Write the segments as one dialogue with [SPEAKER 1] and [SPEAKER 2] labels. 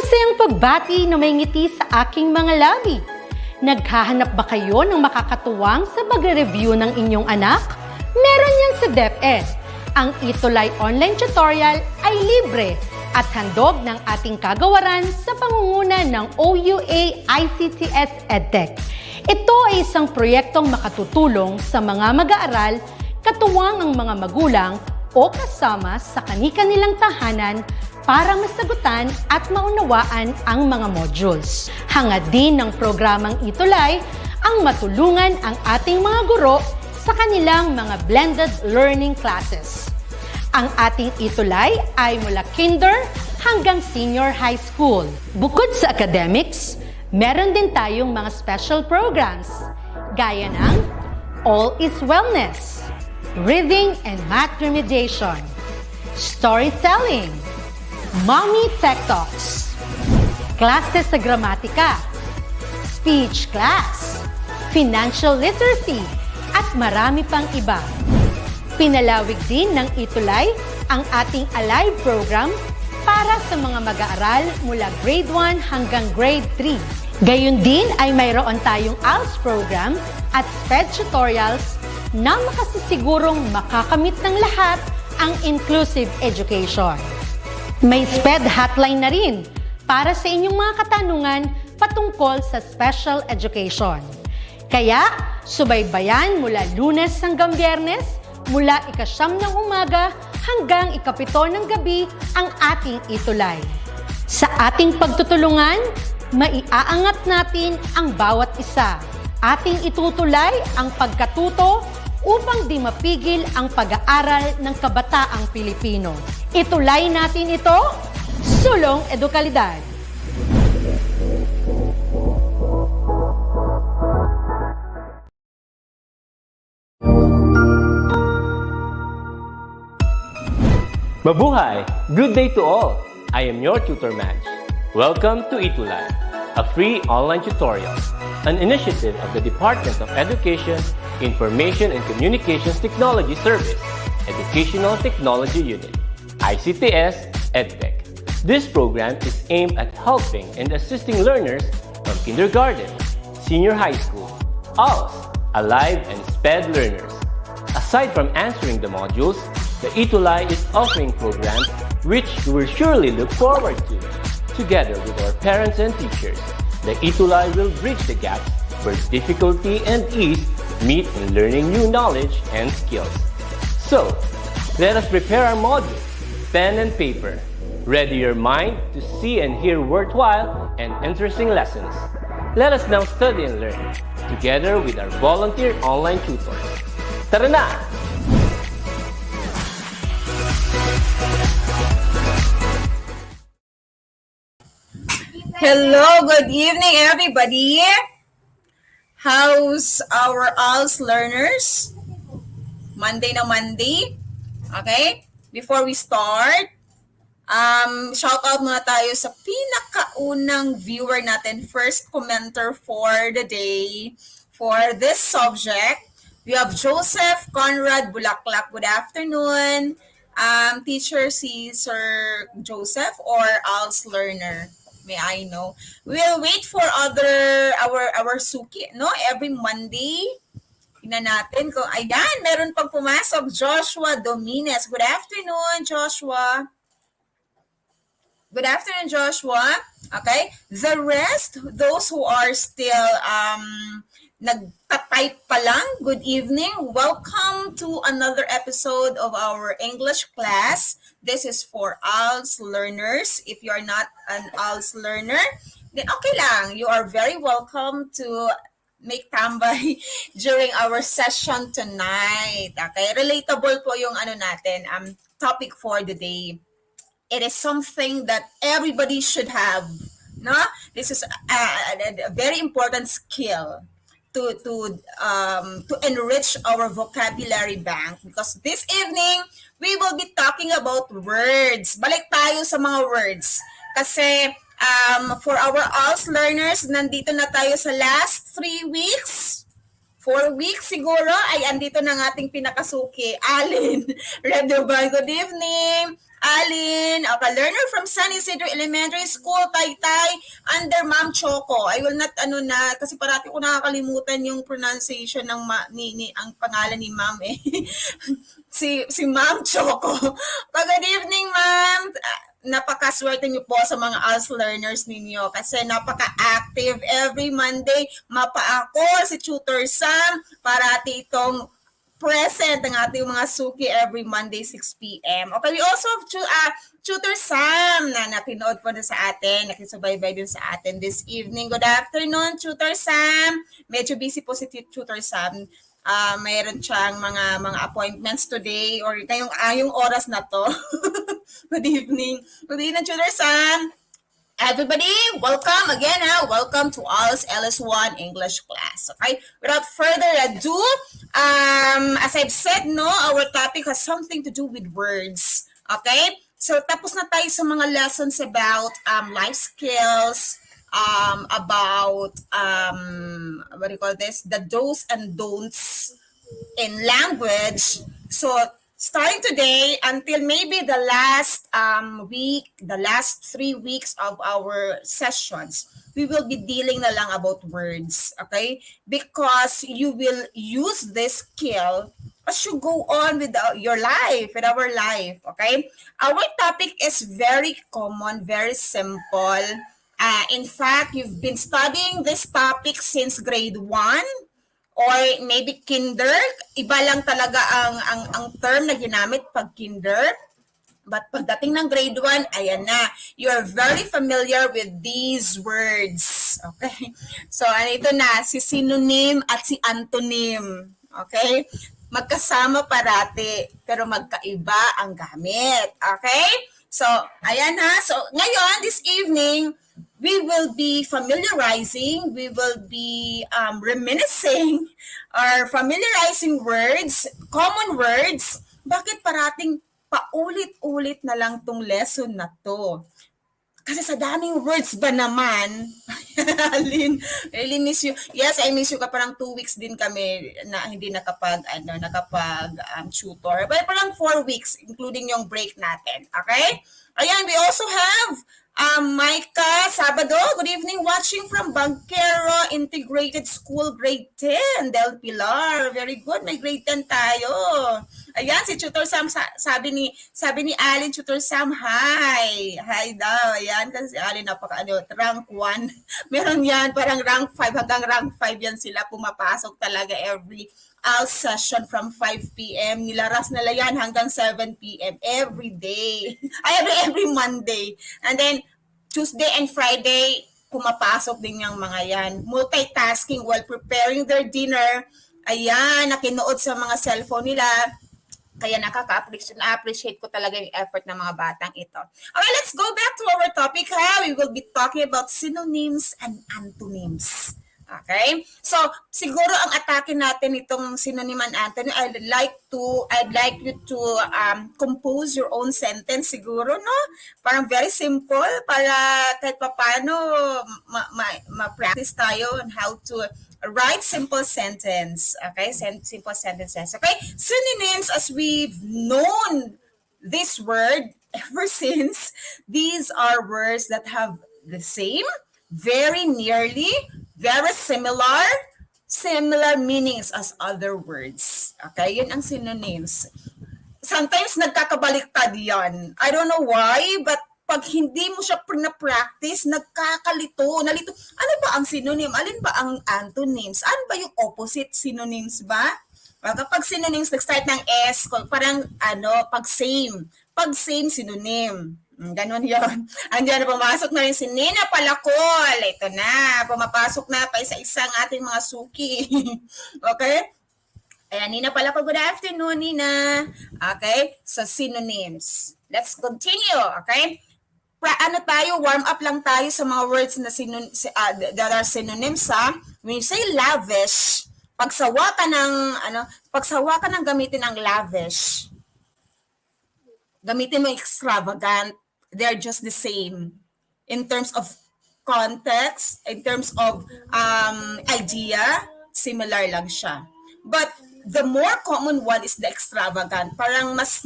[SPEAKER 1] Masayang pagbati na may ngiti sa aking mga labi. Naghahanap ba kayo ng makakatuwang sa pag-review ng inyong anak? Meron yan sa DepEd. Ang ETUlay online tutorial ay libre at handog ng ating kagawaran sa pangunguna ng OUA ICTS EdTech. Ito ay isang proyektong makatutulong sa mga mag-aaral, katuwang ang mga magulang o kasama sa kani-kanilang tahanan para masagutan at maunawaan ang mga modules. Hangad din ng programang ETUlay ang matulungan ang ating mga guro sa kanilang mga blended learning classes. Ang ating ETUlay ay mula kinder hanggang senior high school. Bukod sa academics, meron din tayong mga special programs gaya ng All is Wellness, Reading and Math Remediation, Storytelling, Mommy Tech Talks, Classes sa Gramatika, Speech Class, Financial Literacy, at marami pang iba. Pinalawig din ng ETUlay ang ating Alive program para sa mga mag-aaral mula grade 1 hanggang grade 3. Gayun din ay mayroon tayong ALS program at SPED tutorials na makasisigurong makakamit ng lahat ang inclusive education. May SPED hotline na rin para sa inyong mga katanungan patungkol sa special education. Kaya, subaybayan mula Lunes hanggang Biyernes, mula 9:00 ng umaga hanggang 7:00 ng gabi ang ating ETUlay. Sa ating pagtutulungan, maiaangat natin ang bawat isa. Ating itutulay ang pagkatuto upang di mapigil ang pag-aaral ng kabataang Pilipino. Itulay natin ito, sulong edukalidad.
[SPEAKER 2] Mabuhay! Good day to all! I am your tutor Madge. Welcome to ETUlay, a free online tutorial, an initiative of the Department of Education, Information and Communications Technology Service, Educational Technology Unit, ICTS EdTech. This program is aimed at helping and assisting learners from kindergarten, senior high school, ALS, Alive, and SPED learners. Aside from answering the modules, the ETUlay is offering programs which you will surely look forward to. Together with our parents and teachers, the ETUlay will bridge the gap where difficulty and ease meet in learning new knowledge and skills. So, let us prepare our modules, pen and paper. Ready your mind to see and hear worthwhile and interesting lessons. Let us now study and learn, together with our volunteer online tutors. Tara na!
[SPEAKER 3] Hello, good evening everybody. How's our ALS learners? Monday na Monday. Okay? Before we start, shout out muna tayo sa pinakaunang viewer natin, first commenter for the day for this subject. We have Joseph Conrad Bulaklak. Good afternoon. Teacher si Sir Joseph or ALS learner? May I know? We'll wait for our Suki, no? Every Monday. Tingnan natin kung, ayan, meron pang pumasok. Joshua Dominez. Good afternoon, Joshua. Good afternoon, Joshua. Okay? The rest, those who are still nagtatype pa lang, good evening. Welcome to another episode of our English class. This is for ALS learners. If you are not an ALS learner, then okay lang. You are very welcome to make tambay during our session tonight. Okay? Relatable po yung natin, topic for the day. It is something that everybody should have. No? This is a very important skill to enrich our vocabulary bank, because this evening we will be talking about words. Balik tayo sa mga words kasi for our ALS learners, nandito na tayo sa last 3 weeks. 4 weeks siguro ay andito ng ating pinakasuki, Alin Redoban. Good evening. Alin, okay, learner from San Isidro Elementary School, Taytay, under Ma'am Choco. I will not, kasi parati ko nakakalimutan yung pronunciation ng ang pangalan ni Ma'am eh. si Ma'am Choco. Good evening, Ma'am. Napakaswerte niyo po sa mga ALS learners ninyo kasi napaka-active every Monday. Mapa ako, si Tutor Sam, parati itong present ang ating mga suki every Monday 6 p.m. Okay, we also have Tutor Sam na napinood po na sa atin, nakisubaybay din sa atin this evening. Good afternoon, Tutor Sam. Medyo busy po si Tutor Sam. Mayroon siyang mga appointments today or yung oras na to. Good evening. Good evening, Tutor Sam. Everybody, welcome again. Welcome to ALS LS1 English class. Okay, without further ado, as I've said, our topic has something to do with words. Okay, so tapos na tayo sa mga lessons about life skills, about what do you call this? The do's and don'ts in language. So starting today until maybe the last week, the last 3 weeks of our sessions, we will be dealing na lang about words, okay? Because you will use this skill as you go on with your life, with our life, okay? Our topic is very common, very simple. In fact, you've been studying this topic since grade 1, or maybe kinder, iba lang talaga ang term na ginamit pag kinder. But pagdating ng grade 1, ayan na, you're very familiar with these words. Okay? So, ito na, si synonym at si antonym. Okay? Magkasama parati, pero magkaiba ang gamit. Okay? So, ayan ha. So, ngayon, this evening, we will be familiarizing, we will be reminiscing or familiarizing words, common words. Bakit parating paulit-ulit na lang tong lesson na to? Kasi sa daming words ba naman, Alin, really miss you. Yes, I miss you ka, parang 2 weeks din kami na hindi nakapag tutor. But parang 4 weeks, including yung break natin. Okay? Ayan, we also have Micah Sabado, good evening, watching from Bagquero Integrated School, grade 10, Del Pilar. Very good, may grade 10 tayo. Ayan, si Tutor Sam, sabi ni Alin, Tutor Sam, hi. Hi daw, ayan, kasi si Alin, rank 1. Meron yan, parang rank 5, hanggang rank 5 yan sila, pumapasok talaga every ALS session from 5 p.m. Nilaras nila yan hanggang 7 p.m. every day. Every Monday. And then, Tuesday and Friday, pumapasok din yung mga yan. Multitasking while preparing their dinner. Ayan, nakinood sa mga cellphone nila. Kaya na-appreciate ko talaga yung effort ng mga batang ito. Okay, let's go back to our topic. We will be talking about synonyms and antonyms. Okay? So, siguro ang atake natin itong synonym and antonym, I'd like you to compose your own sentence siguro, no? Parang very simple para kahit paano ma-practice tayo on how to write simple sentence. Okay? Simple sentences. Okay? Synonyms, as we've known this word ever since, these are words that have the same, very nearly, very similar meanings as other words. Okay? Yun ang synonyms. Sometimes nagkakabaliktad yan. I don't know why, but pag hindi mo siya na-practice, nagkakalito. Ano ba ang synonym? Alin ba ang antonyms? Ano ba yung opposite synonyms ba? Kapag synonyms, nag-start ng S, parang pag same. Pag same, synonym. Ganon yun. Andiyan na, pumasok na rin si Nina Palacol. Ito na, pumapasok na pa isa-isang ating mga suki. Okay? Ayan, Nina Palacol, good afternoon, Nina. Okay? So, synonyms. Let's continue. Okay? Warm up lang tayo sa mga words na that are synonyms, ha? When you say lavish, pagsawa ka ng gamitin ang lavish, gamitin mo extravagant, they're just the same in terms of context, in terms of idea, similar lang siya. But the more common one is the extravagant. Parang mas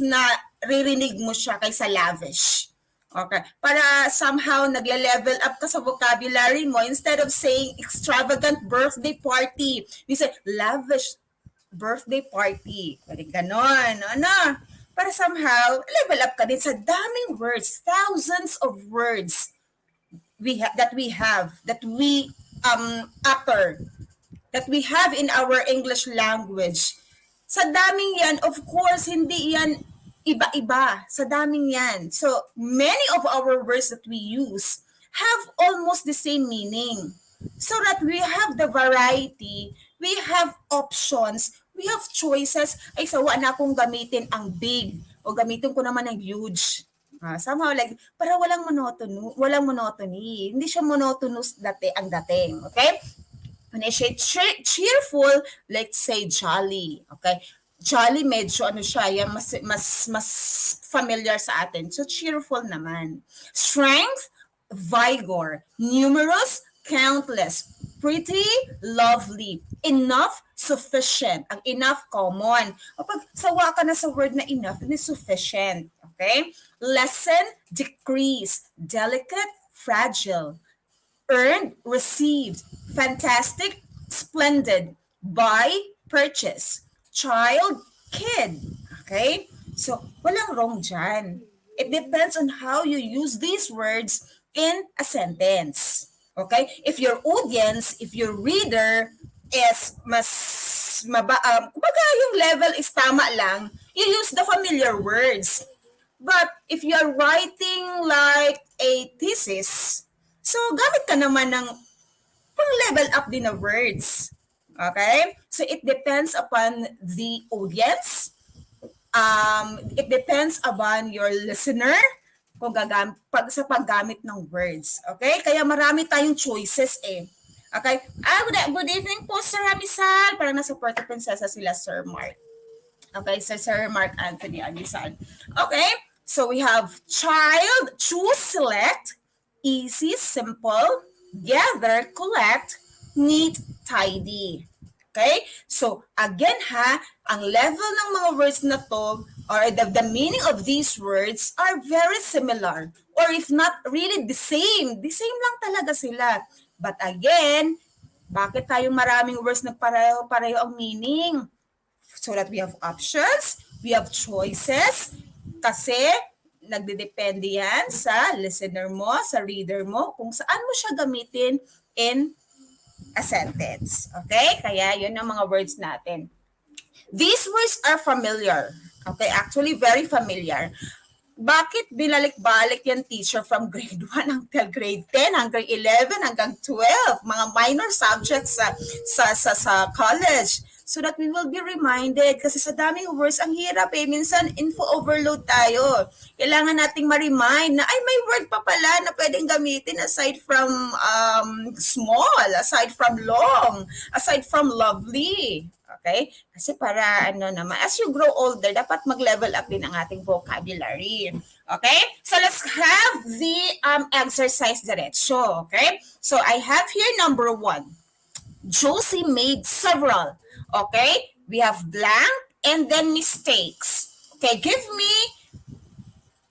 [SPEAKER 3] ririnig mo siya kaysa lavish. Okay. Para somehow nagle-level up ka sa vocabulary mo, instead of saying extravagant birthday party, we say lavish birthday party. Pwede ganon. Ano? Para somehow, level up ka din sa daming words, thousands of words that we utter, that we have in our English language. Sa daming yan, of course, hindi yan iba-iba. Sa daming yan. So, many of our words that we use have almost the same meaning. So that we have the variety, we have options, we have choices. Ay, sawa na akong gamitin ang big o gamitin ko naman ang huge. Somehow like, para walang monotony. Hindi siya monotonous ang dating. Okay? When I say cheerful, let's say jolly. Okay? Jolly medyo ano siya, yan mas familiar sa atin. So cheerful naman. Strength, vigor. Numerous, countless. Pretty, lovely. Enough, sufficient. Ang enough, common. Kapag sawa ka na sa word na enough, it is sufficient. Okay? Lessen, decrease. Delicate, fragile. Earned, received. Fantastic, splendid. Buy, purchase. Child, kid. Okay? So, walang wrong dyan. It depends on how you use these words in a sentence. Okay? If your audience, if your reader is kumbaga yung level is tama lang, you use the familiar words. But if you're writing like a thesis, so gamit ka naman ng pang-level up din na words. Okay? So it depends upon the audience. It depends upon your listener kung sa paggamit ng words. Okay? Kaya marami tayong choices eh. Okay? Good evening po, Sir Amisal. Parang nasa Puerto Princesa sila, Sir Mark. Okay, so Sir Mark Anthony Amisal. Okay? So we have child, choose, select, easy, simple, gather, collect, neat, tidy. Okay? So, again ang level ng mga words na to, or the meaning of these words are very similar. Or if not really the same lang talaga sila. But again, bakit tayo maraming words na pareho ang meaning? So that we have options, we have choices, kasi nagdedepende yan sa listener mo, sa reader mo, kung saan mo siya gamitin in a sentence. Okay? Kaya yun ang mga words natin. These words are familiar. Okay? Actually, very familiar. Bakit binalik-balik yan, teacher, from grade 1 until grade 10, hanggang 11, hanggang 12, mga minor subjects sa college? So that we will be reminded, kasi sa daming words, ang hirap eh. Minsan, info overload tayo. Kailangan nating ma-remind na, ay, may word pa pala na pwedeng gamitin aside from small, aside from long, aside from lovely. Okay? Kasi para naman, as you grow older, dapat mag-level up din ang ating vocabulary. Okay? So let's have the exercise diretso. Okay? So I have here number 1. Josie made several. Okay? We have blank and then mistakes. Okay, give me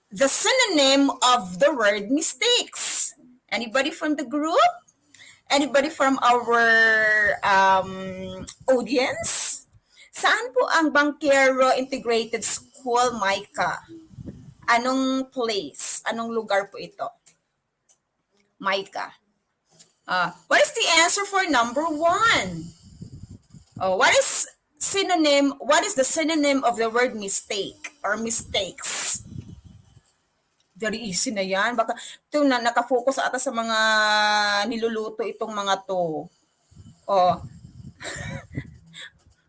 [SPEAKER 3] the synonym of the word mistakes. Anybody from the group? Anybody from our audience? Saan po ang Bangkero Integrated School, Micah? Anong place? Anong lugar po ito? Micah. What is the answer for number 1? What is the synonym of the word mistake or mistakes? Very easy na yan. Baka ito na nakafocus ata sa mga niluluto itong mga to.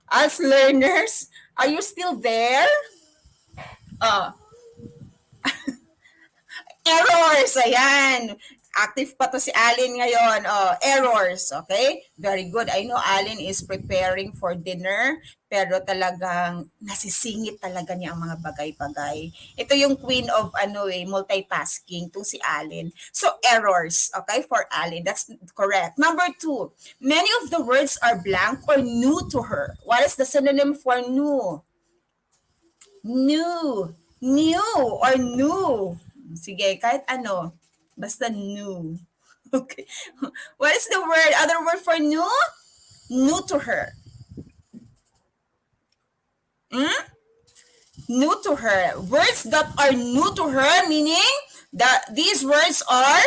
[SPEAKER 3] As learners, are you still there? Errors, ayan. Active pa to si Alin ngayon. Errors, okay? Very good. I know Alin is preparing for dinner, pero talagang nasisingit talaga niya ang mga bagay-bagay. Ito yung queen of multitasking, itong si Alin. So, errors, okay, for Alin. That's correct. Number 2, many of the words are blank or new to her. What is the synonym for new? New. New or new. Sige, kahit ano. Basta new. Okay. What is the word? Other word for new? New to her. New to her. Words that are new to her, meaning that these words are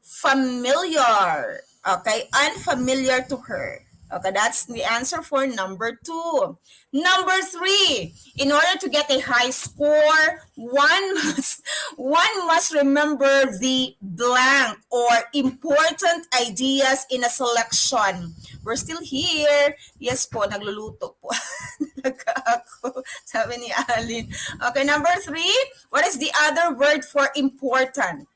[SPEAKER 3] unfamiliar. Okay, unfamiliar to her. Okay, that's the answer for number 2. Number 3, in order to get a high score, one must remember the blank or important ideas in a selection. We're still here. Yes po, nagluluto po. Ako, sabi ni Alin. Okay, number 3, what is the other word for important?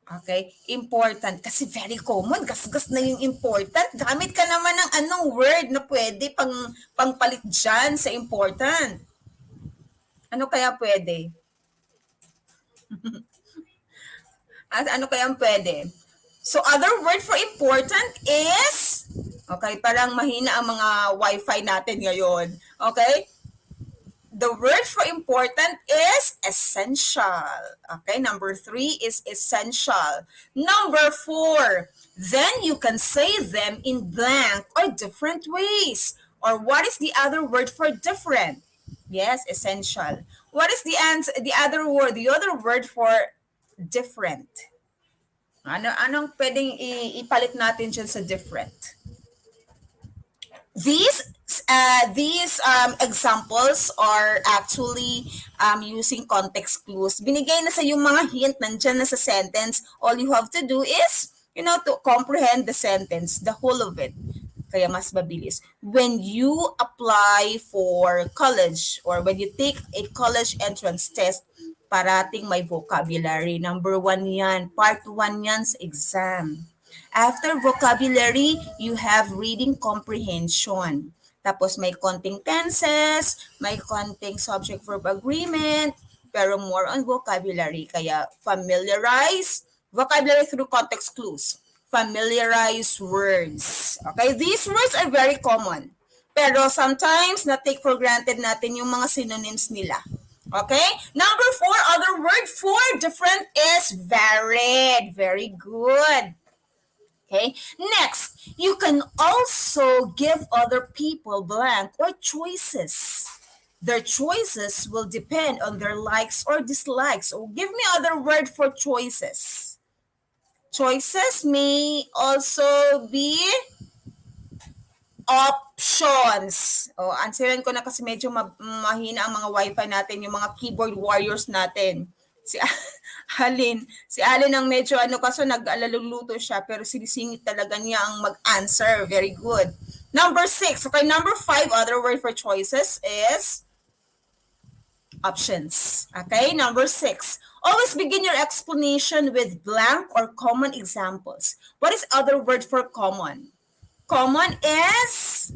[SPEAKER 3] Okay, important. Kasi very common. Gasgas na yung important. Gamit ka naman ng anong word na pwede pangpalit dyan sa important. Ano kaya pwede? At ano kaya pwede? So, other word for important is, okay, parang mahina ang mga wifi natin ngayon. Okay? The word for important is essential. Okay, number 3 is essential. Number 4, then you can say them in blank or different ways. Or what is the other word for different? Yes, essential. What is the other word? The other word for different. Anong pwedeng ipalit natin dyan sa different? These examples are actually using context clues. Binigay na sa yung mga hint nandyan na sa sentence. All you have to do is, to comprehend the sentence, the whole of it. Kaya mas mabilis. When you apply for college or when you take a college entrance test, parating may vocabulary. Number 1 yan. Part 1 yan sa exam. After vocabulary, you have reading comprehension. Tapos may konting tenses, may konting subject-verb agreement, pero more on vocabulary. Kaya familiarize, vocabulary through context clues. Familiarize words. Okay, these words are very common. Pero sometimes, na-take for granted natin yung mga synonyms nila. Okay? Number 4, other word for different is varied. Very good. Okay, next, you can also give other people blank or choices. Their choices will depend on their likes or dislikes. So give me other word for choices. Choices may also be options. Answerin ko na kasi medyo mahina ang mga wifi natin, yung mga keyboard warriors natin. Si Alin ang medyo kaso nag-alaluluto siya pero sinisingit talaga niya ang mag-answer. Very good. Number 6. Okay, number 5, other word for choices is options. Okay, number 6. Always begin your explanation with blank or common examples. What is other word for common? Common is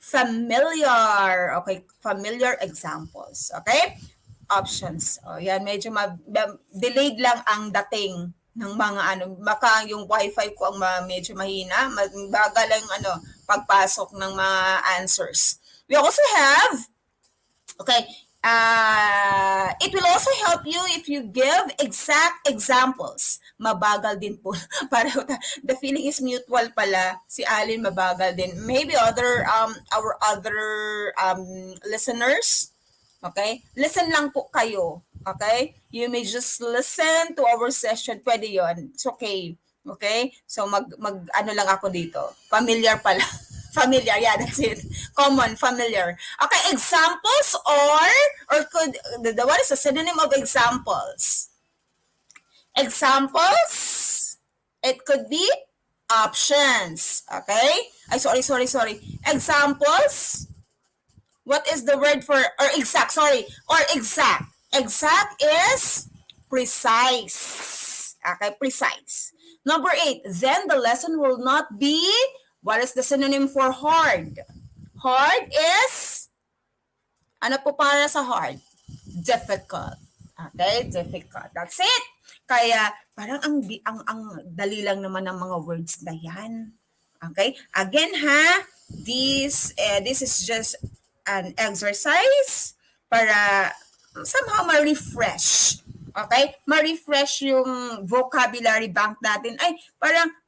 [SPEAKER 3] familiar. Okay, familiar examples. Okay? Options. Yan, medyo delayed lang ang dating ng mga baka yung wifi ko ang medyo mahina, bagal lang pagpasok ng mga answers. We also have, okay, it will also help you if you give exact examples. Mabagal din po. Pareho the feeling is mutual pala. Si Alin mabagal din. Maybe our other listeners. Okay? Listen lang po kayo. Okay? You may just listen to our session. Pwede yon. It's okay. Okay? So, lang ako dito. Familiar pala. Familiar. Yeah, that's it. Common, familiar. Okay, examples or what is the synonym of examples? Examples, it could be options. Okay? Sorry. Examples, what is the word for, or exact. Exact is precise. Okay, precise. Number 8, then the lesson will not be, what is the synonym for hard? Hard is, ano po para sa hard? Difficult. Okay, difficult. That's it. Kaya parang ang dali lang naman ng mga words na yan. Okay? Again ha, this is just an exercise para somehow ma-refresh. Okay? Ma-refresh yung vocabulary bank natin. Ay,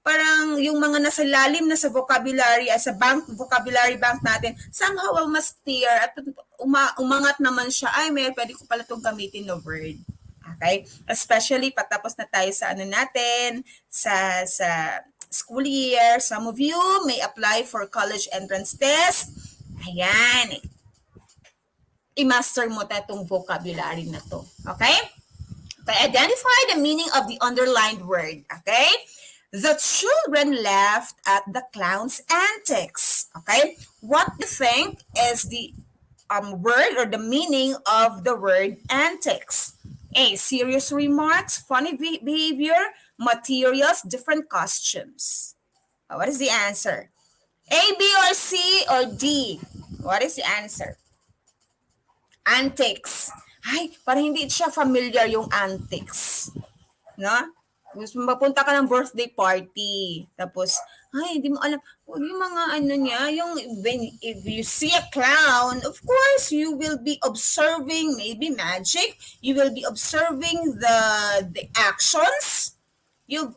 [SPEAKER 3] parang yung mga nasa lalim na sa vocabulary, sa vocabulary bank natin, somehow mas clear at umangat naman siya. Ay, pwede ko pala itong gamitin na word. Okay? Especially patapos na tayo sa ano natin, sa school year. Some of you may apply for college entrance test. Ayan. I-master mo itong vocabulary na to. Okay? Okay, identify the meaning of the underlined word. Okay? The children laughed at the clown's antics. Okay? What do you think is the word or the meaning of the word antics? A. Serious remarks, funny behavior, materials, different costumes. What is the answer? A, B, or C, or D? What is the answer? Antics. Ay, parang hindi siya familiar yung antics. No? Mapunta ka ng birthday party. Tapos, ay, hindi mo alam. Yung mga ano niya, if you see a clown, of course, you will be observing maybe magic. You will be observing the actions.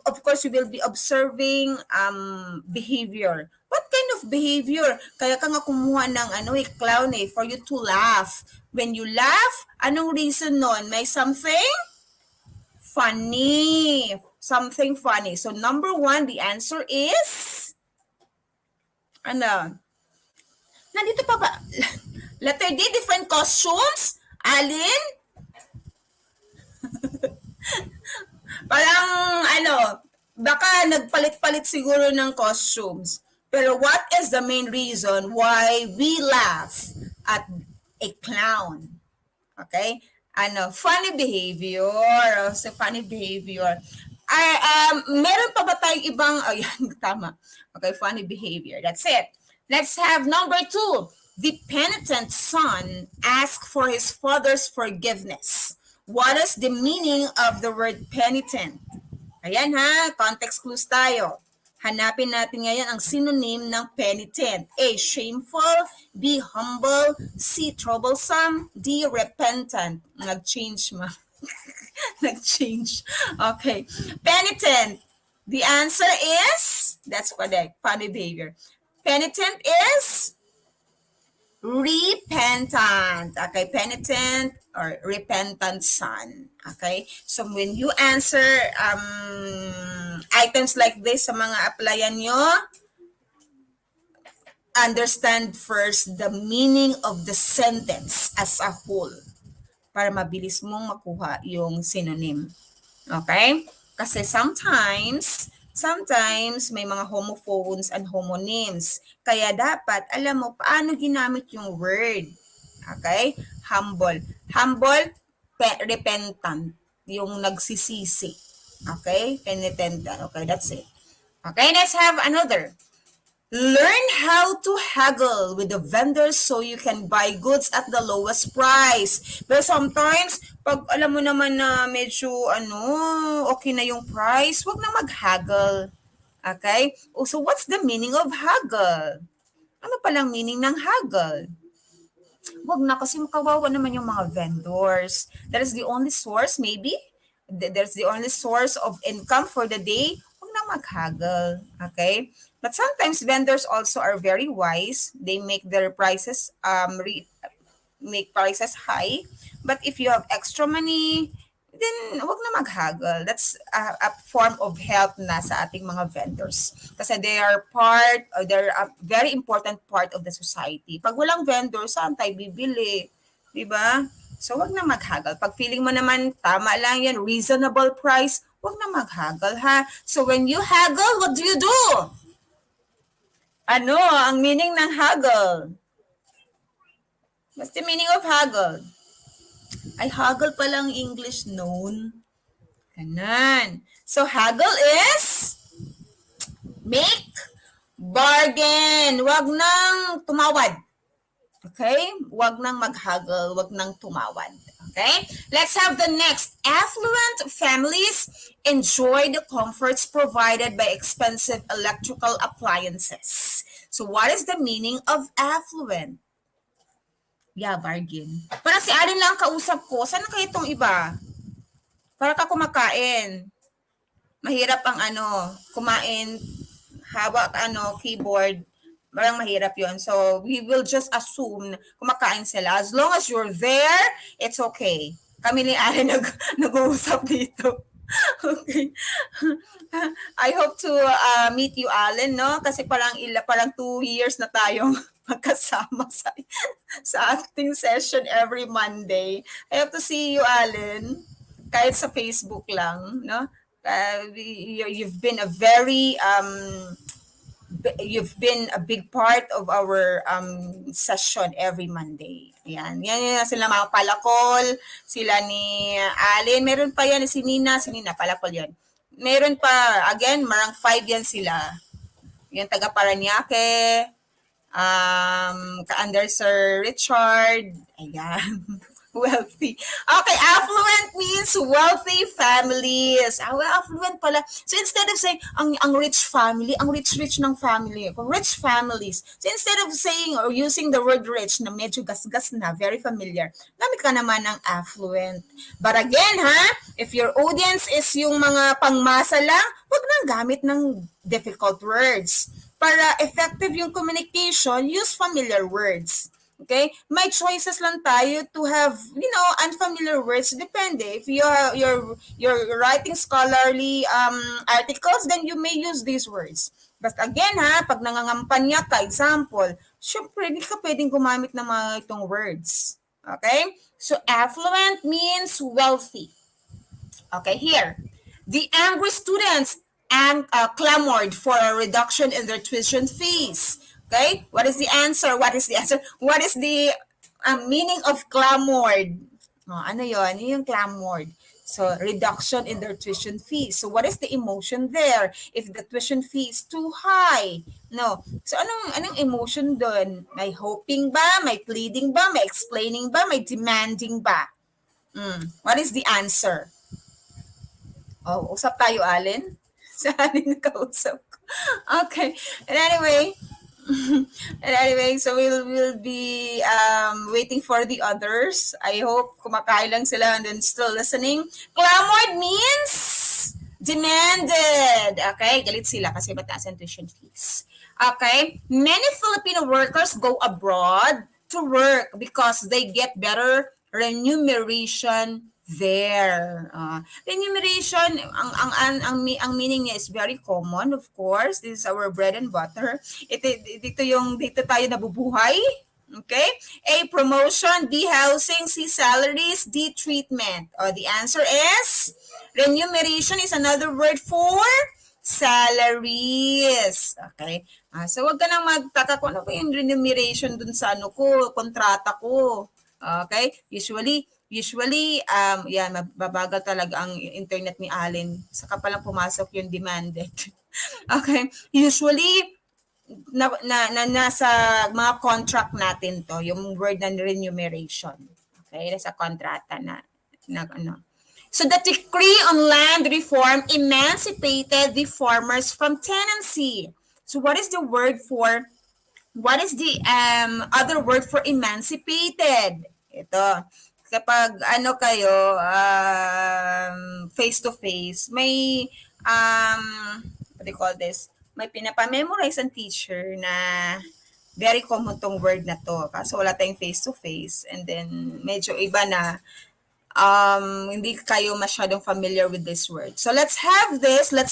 [SPEAKER 3] Of course, you will be observing behavior. What kind of behavior? Kaya ka nga kumuha ng clown for you to laugh. When you laugh, anong reason nun? May something funny. Something funny. So number 1, the answer is nandito pa ba? Letter D, different costumes. Alin? Parang baka nagpalit-palit siguro ng costumes. Pero what is the main reason why we laugh at a clown? Okay? Funny behavior. So, funny behavior. Meron pa ba tayong ibang, tama. Okay, funny behavior. That's it. Let's have number 2. The penitent son asked for his father's forgiveness. What is the meaning of the word penitent? Ayan ha, context clues tayo. Hanapin natin ngayon ang synonym ng penitent. A, shameful. B, humble. C, troublesome. D, repentant. Nag-change ma. Nag-change. Okay. Penitent. The answer is, that's correct, funny behavior. Penitent is repentant. Okay, penitent or repentant son. Okay, so when you answer items like this sa mga applyan nyo, understand first the meaning of the sentence as a whole para mabilis mong makuha yung synonym. Okay? Kasi sometimes may mga homophones and homonyms. Kaya dapat alam mo paano ginamit yung word. Okay? Humble. Humble, repentant. Yung nagsisisi. Okay? Penitent. Okay, that's it. Okay, let's have another. Learn how to haggle with the vendors so you can buy goods at the lowest price. But sometimes, pag alam mo naman na medyo okay na yung price, wag na mag-haggle. Okay? So what's the meaning of haggle? Ano palang meaning ng haggle? Wag na kasi kawawa naman yung mga vendors. That is the only source maybe. There's the only source of income for the day. Wag na mag-haggle. Okay? But sometimes vendors also are very wise. They make their prices make prices high. But if you have extra money, then wag na mag-haggle. That's a form of help na sa ating mga vendors. Kasi they're a very important part of the society. Pag walang vendor, saan tayo bibili? Diba? So wag na mag-haggle. Pag feeling mo naman, tama lang yan, reasonable price, wag na mag-haggle ha. So when you haggle, what do you do? Ano ang meaning ng haggle? What's the meaning of haggle? Ay, haggle palang English known. Kanan. So, haggle is make bargain. Wag nang tumawad. Okay? Wag nang mag-haggle. Wag nang tumawad. Okay? Let's have the next. Affluent families enjoy the comforts provided by expensive electrical appliances. So, what is the meaning of affluent? Yeah, bargain. Parang si Alin lang kausap ko. Sana kayo itong iba? Para ka kumakain. Mahirap ang kumain, hawak keyboard. Parang mahirap yon. So, we will just assume kumakain sila. As long as you're there, it's okay. Kami ni Alin nag-uusap dito. Okay. I hope to meet you, Allen, no? Kasi parang 2 years na tayong magkasama sa acting session every Monday. I hope to see you, Allen, kahit sa Facebook lang, no? You've been a very you've been a big part of our session every Monday. Yan sila mga palakol, sila ni Alin, meron pa yan si Nina palakol yan. Meron pa, again, marang 5 yan sila. Yung taga Paranaque, ka-under Sir Richard, ayan. Wealthy. Okay, affluent means wealthy families. Affluent pala. So instead of saying, ang rich family, ang rich ng family, rich families. So instead of saying or using the word rich na medyo gas-gas na, very familiar, gamit ka naman ng affluent. But again, if your audience is yung mga pangmasa lang, huwag nang gamit ng difficult words. Para effective yung communication, use familiar words. Okay? May choices lang tayo to have, unfamiliar words. Depende. If you're writing scholarly articles, then you may use these words. But again, pag nangangampanya ka, example, syempre, hindi ka pwedeng gumamit ng mga itong words. Okay? So, affluent means wealthy. Okay, here. The angry students clamored for a reduction in their tuition fees. Okay? What is the answer? What is the meaning of clamored? Ano yun? Yung clamored. So, reduction in their tuition fees. So, what is the emotion there? If the tuition fee is too high. No. So, anong emotion doon? May hoping ba? May pleading ba? May explaining ba? May demanding ba? What is the answer? Oh, usap tayo, Alin. Sa Alin nakausap ko. Okay. And anyway, so we'll be waiting for the others. I hope kumakain lang sila and then still listening. Clamored means demanded. Okay, galit sila kasi mataas ang tuition fees. Okay, many Filipino workers go abroad to work because they get better remuneration there. Remuneration, ang meaning niya is very common, of course. This is our bread and butter. Dito tayo nabubuhay. Okay? A, promotion. B, housing. C, salaries. D, treatment. The answer is, remuneration is another word for salaries. Okay? So, wag ka nang magtaka kung ano ba yung remuneration dun sa kontrata ko. Okay? Usually, mabagal talaga ang internet ni Allen. Saka palang pumasok yung demanded. Okay? Usually, nasa mga contract natin to, yung word na remuneration. Okay? Nasa kontrata na ano. So, the decree on land reform emancipated the farmers from tenancy. So, what is the other word for emancipated? Ito. Kapag kayo face to face, may what do you call this? May pinapamemorize ang teacher na very common tong word na to. Kaso wala tayong face to face, and then medyo iba na hindi kayo masyadong familiar with this word. So let's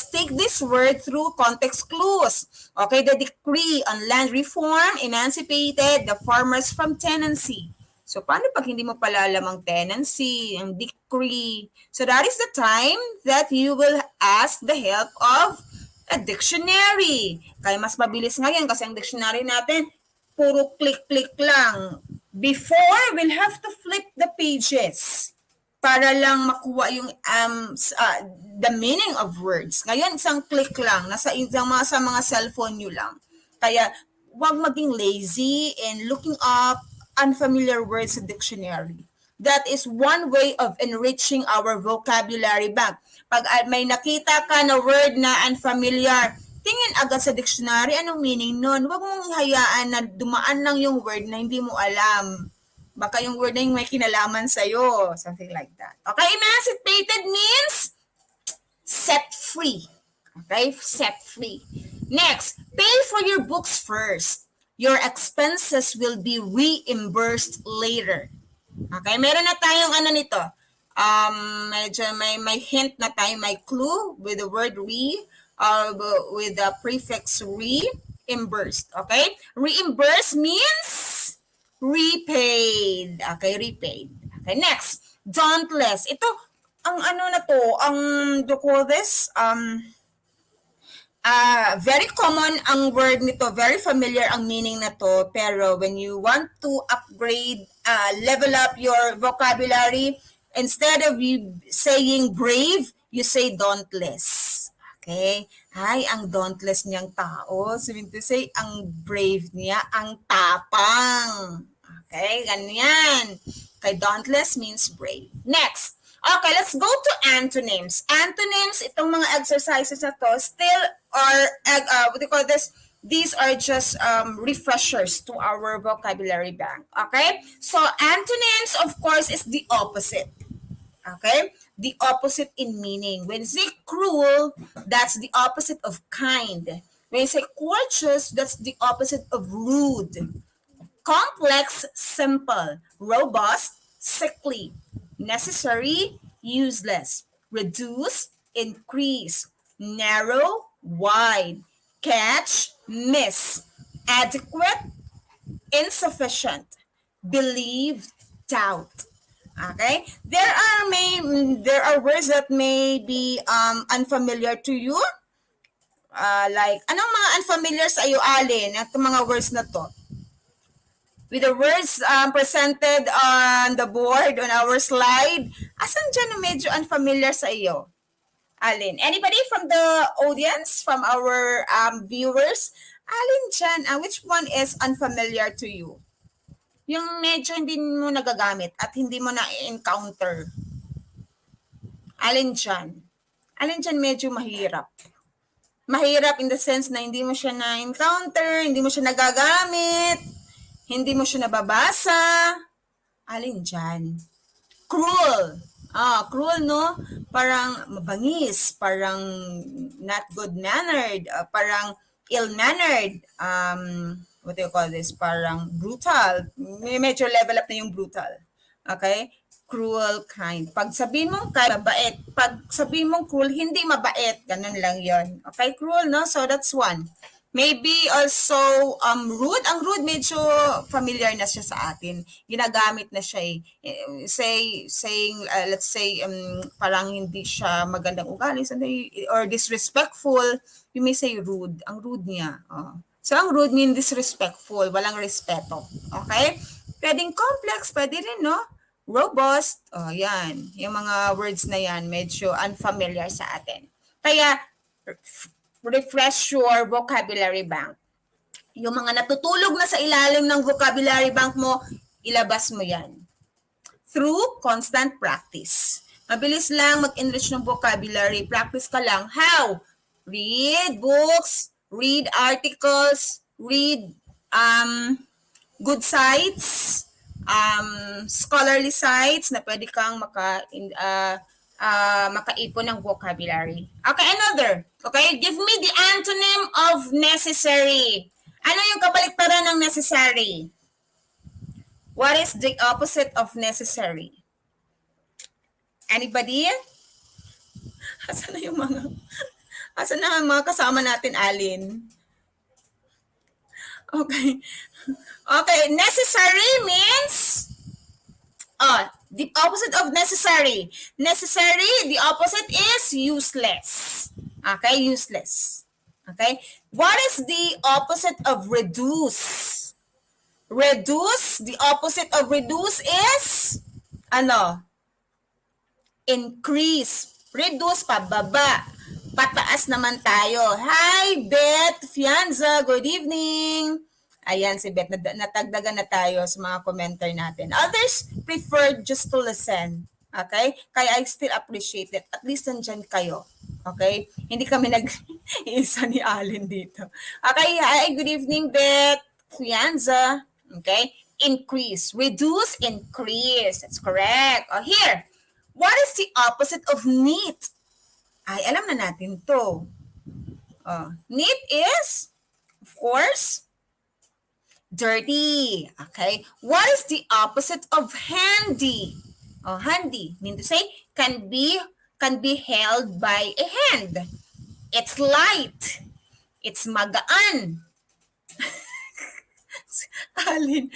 [SPEAKER 3] take this word through context clues. Okay, the decree on land reform emancipated the farmers from tenancy. So, paano pag hindi mo pala alam ang tenancy, ang decree? So, that is the time that you will ask the help of a dictionary. Kaya mas mabilis ngayon kasi ang dictionary natin, puro click-click lang. Before, we'll have to flip the pages para lang makuha yung the meaning of words. Ngayon, isang click lang. Sa mga cellphone nyo lang. Kaya, huwag maging lazy in looking up unfamiliar words sa dictionary. That is one way of enriching our vocabulary bank. Pag may nakita ka na word na unfamiliar, tingin agad sa dictionary, anong meaning nun? Huwag mong hayaan na dumaan lang yung word na hindi mo alam. Baka yung word na yung may kinalaman sa'yo. Something like that. Okay, emancipated means set free. Okay, set free. Next, pay for your books first. Your expenses will be reimbursed later. Okay, meron na tayong ano nito. Medyo may hint na tayo, may clue with the word re, with the prefix reimbursed. Okay, reimbursed means repaid. Okay, repaid. Okay, next, dauntless. Ito, ang ano na to, ang do call this, very common ang word nito, very familiar ang meaning na to, pero when you want to upgrade, level up your vocabulary, instead of you saying brave, you say dauntless. Okay? Ay, ang dauntless niyang tao. So, mean to say, ang brave niya, ang tapang. Okay? Ganyan. Okay, dauntless means brave. Next. Okay, let's go to antonyms. Antonyms, itong mga exercises na to, still are, what do you call this? These are just refreshers to our vocabulary bank. Okay? So, antonyms, of course, is the opposite. Okay? The opposite in meaning. When you say cruel, that's the opposite of kind. When you say courteous, that's the opposite of rude. Complex, simple. Robust, sickly. Necessary, useless. Reduce, increase. Narrow, wide. Catch, miss. Adequate, insufficient. Believe, doubt. Okay? There are words that may be unfamiliar to you. Like, anong mga unfamiliar sa iyo, Alin? Itong mga words na to. With the words presented on the board, on our slide, asan dyan na medyo unfamiliar sa iyo? Alin? Anybody from the audience, from our viewers? Alin dyan? Which one is unfamiliar to you? Yung medyo hindi mo nagagamit at hindi mo na-encounter. Alin dyan? Alin dyan medyo mahirap? Mahirap in the sense na hindi mo siya na-encounter, hindi mo siya nagagamit, hindi mo siya nababasa. Alin dyan? Cruel. Cruel, no? Parang mabangis, parang not good-mannered, parang ill-mannered, what do you call this? Parang brutal. Medyo level up na yung brutal. Okay? Cruel, kind. Pag sabihin mong kind, mabait. Pag sabihin mong cruel, hindi mabait. Ganun lang yon. Okay? Cruel, no? So, that's one. Maybe also rude. Ang rude medyo familiar na siya sa atin. Ginagamit na siya saying let's say parang hindi siya magandang ugali or disrespectful, you may say rude. Ang rude niya. So ang rude means disrespectful, walang respeto. Okay? Pwedeng complex, pwede rin, no? Robust. Yan. Yung mga words na yan medyo unfamiliar sa atin. Kaya refresh your vocabulary bank. Yung mga natutulog na sa ilalim ng vocabulary bank mo, ilabas mo yan. Through constant practice. Mabilis lang mag-enrich ng vocabulary. Practice ka lang. How? Read books, read articles, read good sites, scholarly sites na pwede kang makaipon ng vocabulary. Okay, another. Okay, give me the antonym of necessary. Ano yung kabaliktaran ng necessary? What is the opposite of necessary? Anybody? Asan na yung mga kasama natin, Alin? Okay. Okay, necessary means the opposite of necessary. Necessary, the opposite is useless. Okay, useless. Okay? What is the opposite of reduce? Reduce, the opposite of reduce is increase. Reduce, pababa. Pataas naman tayo. Hi, Beth Fianza. Good evening. Ayan si Beth, natagdagan na tayo sa mga commenter natin. Others prefer just to listen. Okay? Kaya I still appreciate it. At least nandyan kayo. Okay? Hindi kami nag-iisa ni Allen dito. Okay? Hi, good evening, Beth Fianza. Okay? increase. Reduce, increase. That's correct. Oh, here. What is the opposite of neat? Ay, alam na natin to. Neat is, of course, dirty. Okay. What is the opposite of handy? Handy mean to say can be held by a hand. It's light. It's magaan. Alin.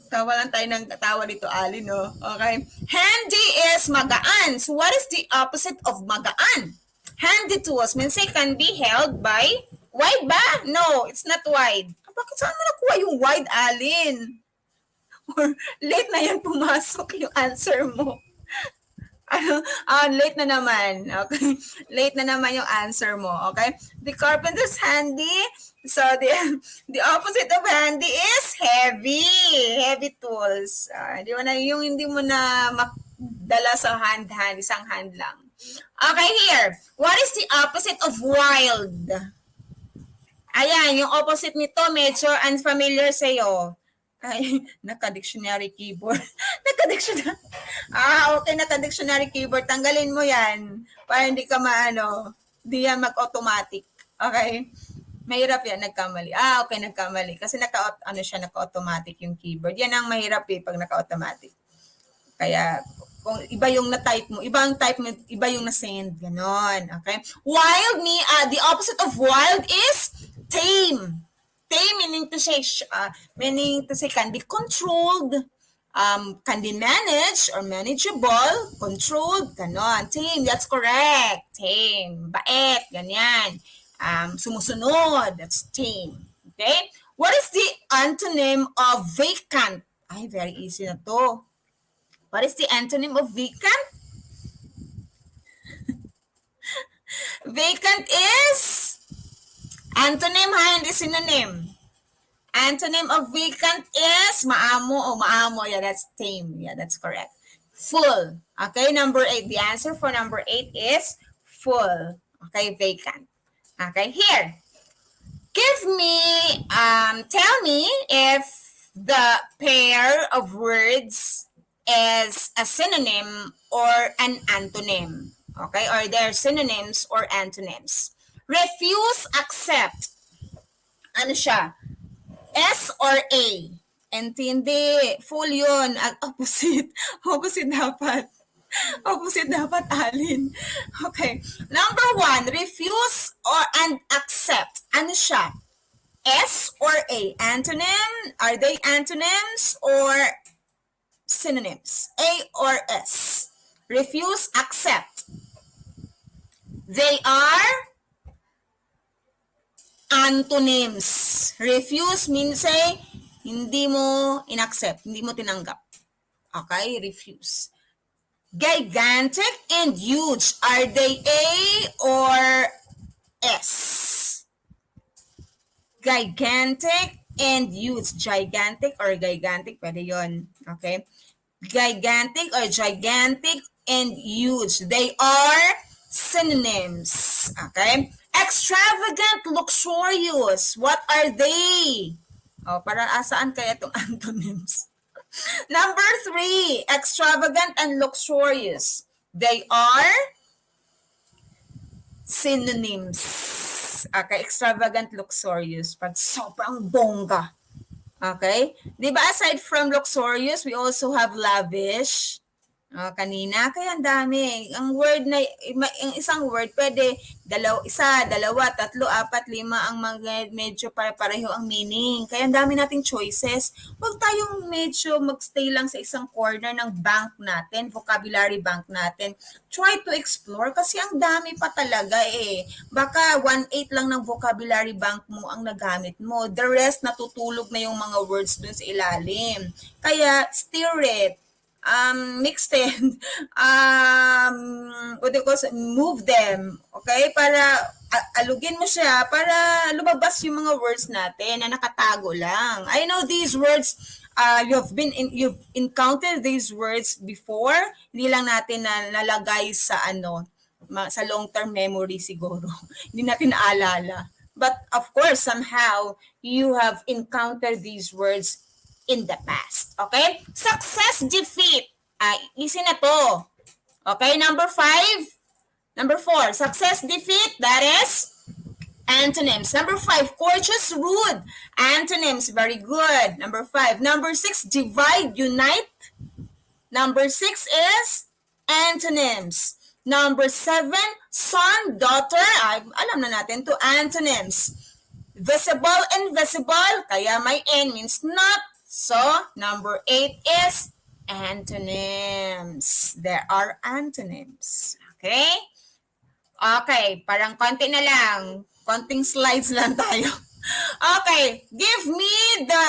[SPEAKER 3] Tawa lang tayo ng tawa dito, Alin, no? Okay. Handy is magaan. So what is the opposite of magaan? Handy tools means say can be held by wide ba? No, it's not wide. Bakit saan mo nakuha yung wide, Alin? Or late na yan pumasok yung answer mo. Late na naman. Okay. Late na naman yung answer mo. Okay. The carpenter's handy. So the opposite of handy is heavy. Heavy tools. Hindi mo na makdala sa hand. Isang hand lang. Okay, here. What is the opposite of wild? Ayan, yung opposite nito medyo unfamiliar sa'yo. Ay, naka-dictionary keyboard. Naka-dictionary. Okay, naka-dictionary keyboard. Tanggalin mo yan para hindi ka hindi yan mag-automatic. Okay? Mahirap yan, nagkamali. Okay, nagkamali. Kasi naka-automatic yung keyboard. Yan ang mahirap pag naka-automatic. Kaya, kung iba yung na-type mo, ibang type mo, iba yung na-send. Ganon. Okay? Wild, the opposite of wild is tame. Tame meaning to say can be controlled, can be managed or manageable, controlled, ganon. Tame, that's correct. Tame, bait, ganyan. Sumusunod, that's tame. Okay? What is the antonym of vacant? Ay, very easy na to. What is the antonym of vacant? Vacant is antonym, hindi synonym. Antonym of vacant is maamo. Yeah, that's tame. Yeah, that's correct. Full. Okay, number 8. The answer for number 8 is full. Okay, vacant. Okay, here. Tell me if the pair of words is a synonym or an antonym. Okay, or they're synonyms or antonyms. Refuse, accept. Ano siya? S or A? Hindi. Full yun. Opposite. Opposite dapat. Opposite dapat, Alin. Okay. Number 1, refuse and accept. Ano siya? S or A? Antonym? Are they antonyms or synonyms? A or S? Refuse, accept. They are antonyms. Refuse means say, hindi mo inaccept, hindi mo tinanggap. Okay, refuse. Gigantic and huge, are they A or S? Gigantic and huge. Gigantic or gigantic, pwede yun. Okay? Gigantic or gigantic and huge. They are synonyms. Okay? Extravagant, luxurious. What are they? Para asaan kaya itong antonyms? Number 3, extravagant and luxurious. They are synonyms. Okay, extravagant, luxurious. Pag sobrang bongga. Okay? Di ba aside from luxurious, we also have lavish. Kanina, kaya ang dami. Ang word na, ang isang word, pwede isa, dalawa, tatlo, apat, lima, ang medyo pareho ang meaning. Kaya ang dami nating choices. Huwag tayong medyo magstay lang sa isang corner ng bank natin, vocabulary bank natin. Try to explore kasi ang dami pa talaga eh. Baka 1/8 lang ng vocabulary bank mo ang nagamit mo. The rest, natutulog na yung mga words dun sa ilalim. Kaya, steer it. Mix them, move them, okay? Para alugin mo siya, para lumabas yung mga words natin na nakatago lang. I know these words, you've encountered these words before, hindi lang natin nalagay sa sa long-term memory siguro. Hindi natin naalala. But of course, somehow, you have encountered these words in the past. Okay? Success, defeat. Easy na to. Okay, number 5. Number 4, success, defeat. That is antonyms. Number 5, courteous, rude. Antonyms, very good. Number 5. Number 6, divide, unite. Number 6 is antonyms. Number 7, son, daughter. Alam na natin to, antonyms. Visible, invisible, kaya may N means not. So, number 8 is antonyms. There are antonyms. Okay? Okay, parang konti na lang. Konting slides lang tayo. Okay, give me the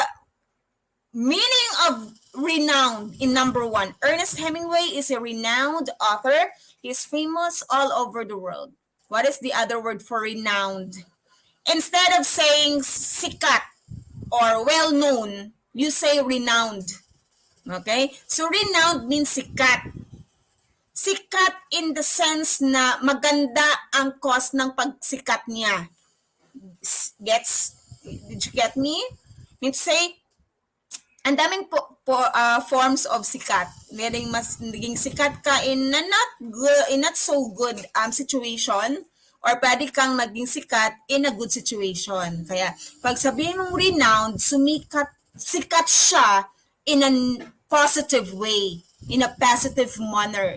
[SPEAKER 3] meaning of renowned in number 1. Ernest Hemingway is a renowned author. He's famous all over the world. What is the other word for renowned? Instead of saying sikat or well-known, you say renowned. Okay? So renowned means sikat. Sikat in the sense na maganda ang cause ng pagsikat niya. Did you get me? Means say, ang daming forms of sikat. Naging sikat ka in a not so good situation, or pwede kang maging sikat in a good situation. Kaya pag sabihin mong renowned, sikat siya in a positive way, in a positive manner.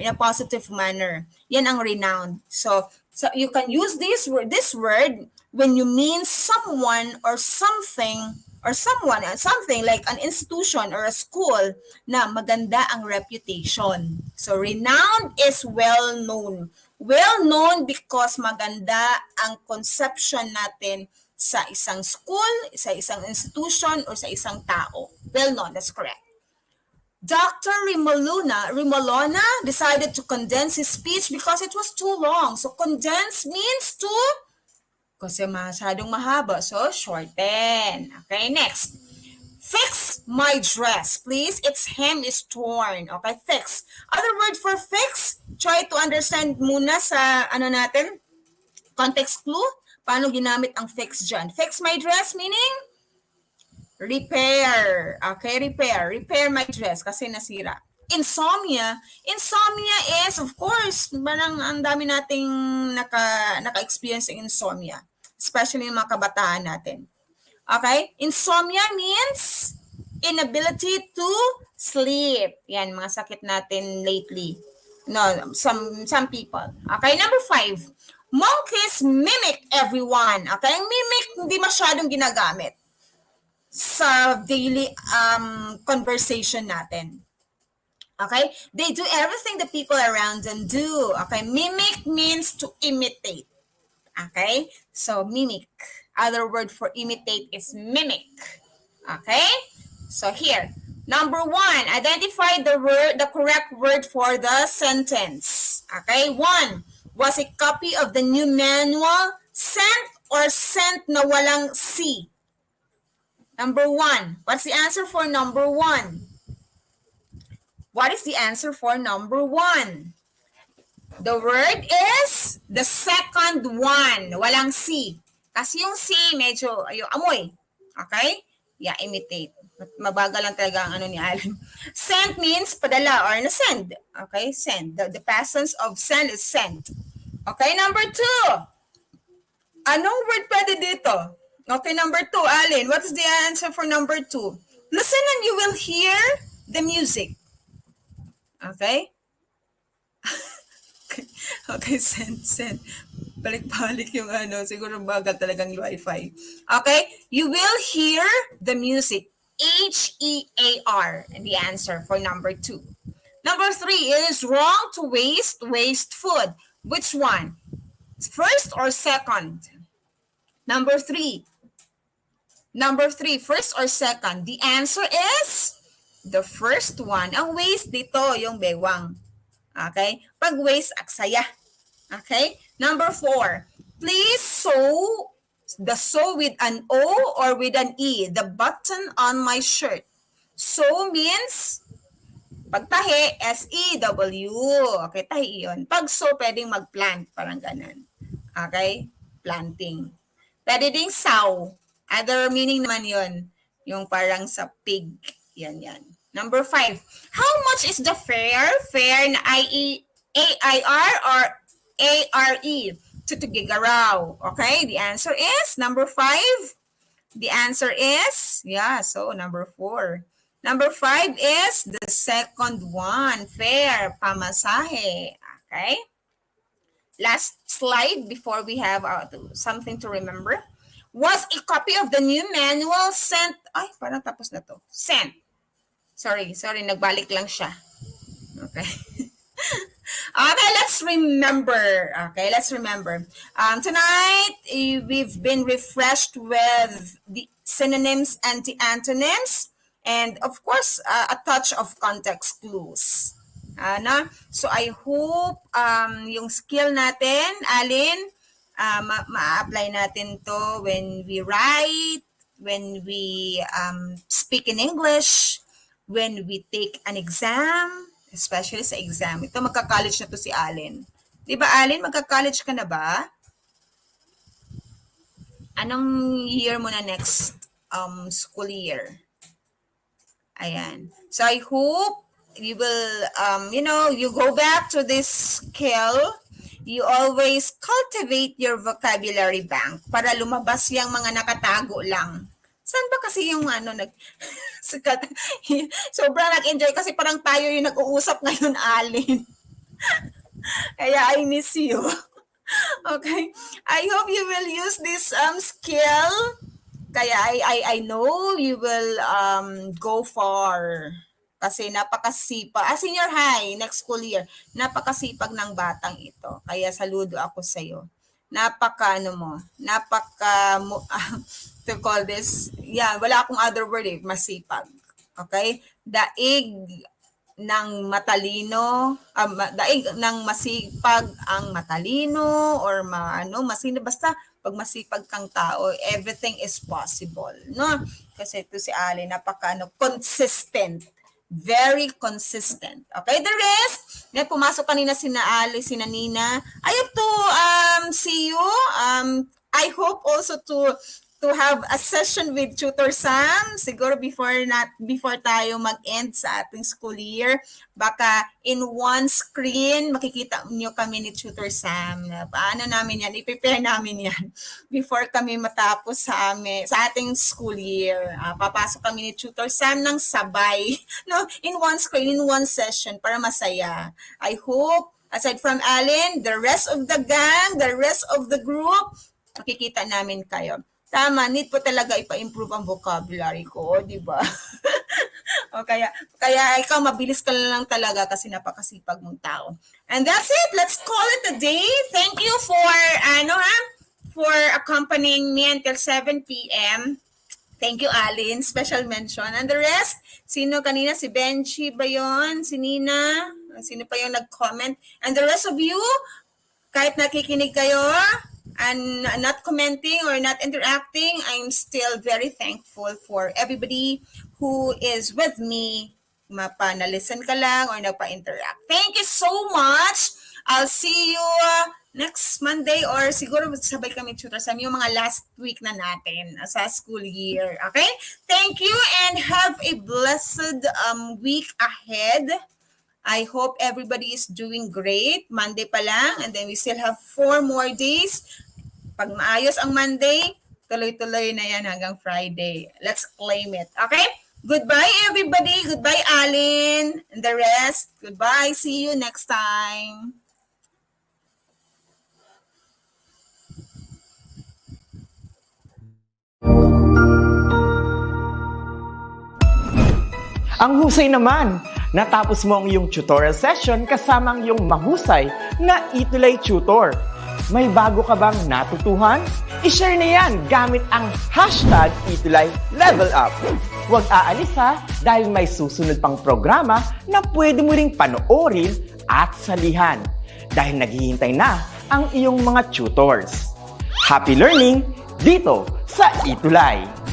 [SPEAKER 3] Yan ang renowned. So you can use this word when you mean someone or something, or something like an institution or a school na maganda ang reputation. So renowned is well-known. Well-known because maganda ang conception natin sa isang school, sa isang institution, or sa isang tao. Well-known, that's correct. Dr. Rimolona decided to condense his speech because it was too long. So condense means to, kasi masyadong mahaba, so shorten. Okay, next. Fix my dress, please. Its hem is torn. Okay, fix. Other word for fix, try to understand muna sa natin, context clue. Paano ginamit ang fix dyan? Fix my dress meaning repair. Okay, repair my dress kasi nasira. Insomnia is, of course, parang ang dami nating naka-experience ng insomnia, especially yung mga kabataan natin. Okay, insomnia means inability to sleep. Yan, mga sakit natin lately. No, some people. Okay, number 5. Monkeys mimic everyone. Okay, mimic hindi masyadong ginagamit sa daily conversation natin. Okay? They do everything the people around them do. Okay? Mimic means to imitate. Okay? So, mimic. Other word for imitate is mimic. Okay? So, here. Number 1, identify the correct word for the sentence. Okay? 1, was a copy of the new manual sent or sent na walang C? Number 1. What's the answer for number 1? What is the answer for number 1? The word is the second one. Walang C. Kasi yung C, medyo amoy. Okay? Yeah, imitate. Mabagal lang talaga ang ni Alan. Send means padala or na-send. Okay? Send. The past tense of send is sent. Okay, number 2. Anong word pwede dito? Okay, number 2, Alin, what is the answer for number 2? Listen and you will hear the music. Okay? Okay, send. Balik-balik yung siguro bagal talagang Wi-Fi. Okay? You will hear the music. H-E-A-R. And the answer for number 2. Number 3, it is wrong to waste food. Which one? First or second? Number 3, first or second? The answer is the first one. Ang waste dito, yung bewang. Okay? Pag waste, aksaya. Okay? Number 4, please sew the sew with an O or with an E, the button on my shirt. Sew means pagtahi, S-E-W. Okay, tahi yun. Pag sew, pwedeng mag-plant. Parang ganun. Okay? Planting. Pwede ding saw. Other meaning naman yun. Yung parang sa pig. Yan. Number 5. How much is the fare? Fare na AIR or ARE? To Gigaraw. Okay, the answer is number 5. The answer is, so number 4. Number 5 is the second one, fare, pamasahe. Okay? Last slide before we have something to remember. Was a copy of the new manual sent? Ay, parang tapos na to. Sent. Sorry, nagbalik lang siya. Okay. Okay, let's remember. Tonight, we've been refreshed with the synonyms and the antonyms, and of course, a touch of context clues. So I hope yung skill natin, Alin, ma-apply natin to when we write, when we speak in English, when we take an exam, especially sa exam. Ito, magka-college na to si Alin. Di ba, Alin? Magka-college ka na ba? Anong year mo na next school year? Ayan. So, I hope you will, you go back to this skill. You always cultivate your vocabulary bank para lumabas yung mga nakatago lang. Saan ba kasi yung sobrang nag-enjoy kasi parang tayo yung nag-uusap ngayon, Alin. Kaya I miss you. Okay. I hope you will use this skill. Kaya I know you will go far. Kasi napakasipag. Senior high, next school year. Napakasipag ng batang ito. Kaya saludo ako sa iyo. To call this, wala akong other word masipag. Okay? Daig ng matalino, daig ng masipag ang matalino or masino, basta pag masipag kang tao, everything is possible, no? Kasi ito si Ali, consistent. Very consistent. Okay, the rest, pumasok kanina sina Ali, sina Nina. I have to see you. I hope also to have a session with Tutor Sam, siguro before tayo mag-end sa ating school year. Baka in one screen, makikita nyo kami ni Tutor Sam. Paano namin yan? I-prepare namin yan before kami matapos sa ating school year. Papasok kami ni Tutor Sam ng sabay. No, in one screen, in one session, para masaya. I hope, aside from Allen, the rest of the gang, the rest of the group, makikita namin kayo. Tama, need po talaga ipa-improve ang vocabulary ko, di ba? O kaya ikaw mabilis ka lang talaga kasi napakasipag mong tao. And that's it. Let's call it a day. Thank you for accompanying me until 7 p.m. Thank you, Alin. Special mention. And the rest, sino kanina? Si Benchi ba yun? Si Nina? Sino pa yung nag-comment? And the rest of you, kahit nakikinig kayo, and not commenting or not interacting, I'm still very thankful for everybody who is with me. Na-listen ka lang or nagpa-interact. Thank you so much. I'll see you next Monday or siguro sabay kami tutor sa yung mga last week na natin sa school year. Okay? Thank you and have a blessed week ahead. I hope everybody is doing great. Monday pa lang and then we still have 4 more days. Pag maayos ang Monday, tuloy-tuloy na yan hanggang Friday. Let's claim it. Okay? Goodbye, everybody. Goodbye, Alin. And the rest. Goodbye. See you next time.
[SPEAKER 4] Ang husay naman! Natapos mo ang iyong tutorial session kasama ang iyong mahusay na ETUlay tutor. May bago ka bang natutuhan? I-share na yan gamit ang hashtag #ETUlayLevelUp. Huwag aalis ha dahil may susunod pang programa na pwede mo ring panoorin at salihan dahil naghihintay na ang iyong mga tutors. Happy learning dito sa ETUlay!